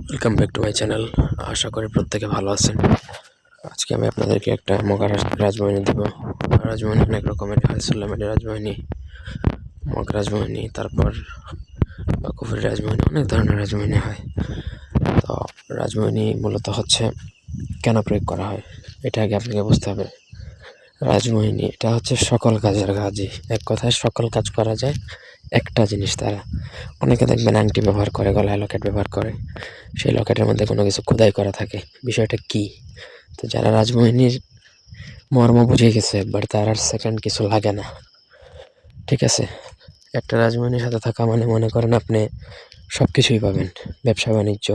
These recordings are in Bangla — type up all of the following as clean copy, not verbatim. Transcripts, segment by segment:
Welcome back to my channel. আশা করি প্রত্যেকে ভালো আছেন। আজকে আমি আপনাদেরকে একটা মগা রাজবাহিনী দেব। রাজবাহিনী অনেক রকমের হয়, সুল্লামাটি রাজবাহিনী, মগ রাজবাহিনী, তারপর কুফরি রাজবাহিনী, অনেক ধরনের রাজবাহিনী হয়। তো রাজবাহিনী মূলত হচ্ছে কেন প্রয়োগ করা হয় এটা আগে আপনাকে বুঝতে হবে। রাজবাহিনী এটা হচ্ছে সকল কাজের কাজই, এক কথায় সকল কাজ করা যায় একটা জিনিস দ্বারা। অনেকে দেখবেন আংটি ব্যবহার করে, গলায় লকেট ব্যবহার করে, সেই লকেটের মধ্যে কোনো কিছু খোদাই করা থাকে। বিষয়টা কি? তো যারা রাজবাহিনীর মর্ম বুঝে গেছে একবার, তার আর সেকেন্ড কিছু লাগে না। ঠিক আছে, একটা রাজবাহিনীর সাথে থাকা মানে মনে করেন আপনি সব কিছুই পাবেন। ব্যবসা বাণিজ্য,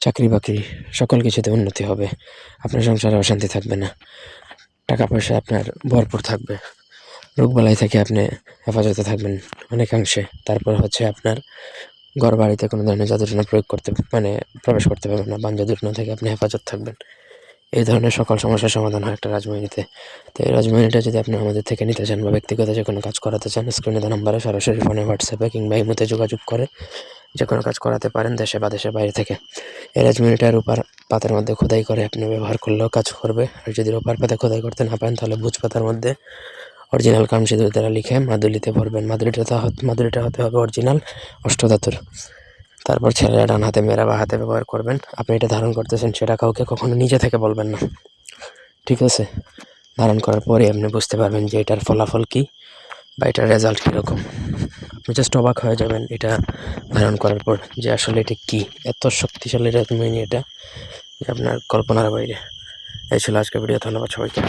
চাকরি বাকরি, সকল কিছুতে উন্নতি হবে। আপনার সংসারে অশান্তি থাকবে না, টাকা পয়সা আপনার ভরপুর থাকবে, রোগবালাই থেকে আপনি হেফাজতে থাকবেন অনেকাংশে। তারপর হচ্ছে আপনার ঘর বাড়িতে কোনো ধরনের জাদুটনা প্রবেশ করতে পারবেন না, বান জাদুটনা থেকে আপনি হেফাজত থাকবেন। এই ধরনের সকল সমস্যার সমাধান হয় একটা রাজবাহিনীতে। তো এই রাজবাহিনীটা যদি আপনি আমাদের থেকে নিতে চান বা ব্যক্তিগত যে কোনো কাজ করাতে চান, স্ক্রিনে দেওয়া নাম্বারে সরাসরি ফোনে, হোয়াটসঅ্যাপে কিংবা ইমোতে যোগাযোগ করে যে কোনো কাজ করাতে পারেন, দেশে বা দেশের বাইরে থেকে। এই রাজবাহিনীটার উপর পাতার মধ্যে খোদাই করে আপনি ব্যবহার করলেও কাজ করবে। আর যদি রোপার পাতা খোদাই করতে না পারেন, তাহলে ভুজ পাতার মধ্যে অরিজিনাল কাম সিঁদুর দ্বারা লিখে মাদুলিতে ভরবেন। মাদুলিটা হতে হবে অরিজিনাল অষ্টধাতুর। তারপর ছেলেরা ডান হাতে, মেয়েরা বা হাতে ব্যবহার করবেন। আপনি এটা ধারণ করতেছেন সেটা কাউকে কখনো নিজে থেকে বলবেন না, ঠিক আছে? ধারণ করার পরে আপনি বুঝতে পারবেন যে এটার ফলাফল কী বা এটার রেজাল্ট কীরকম। আপনি জাস্ট অবাক হয়ে যাবেন এটা ধারণ করার পর, যে আসলে এটা কী, এত শক্তিশালী রাজবাহিনী এটা যে আপনার কল্পনার বাইরে। এই ছিল আজকের ভিডিও। ধন্যবাদ সবাইকে।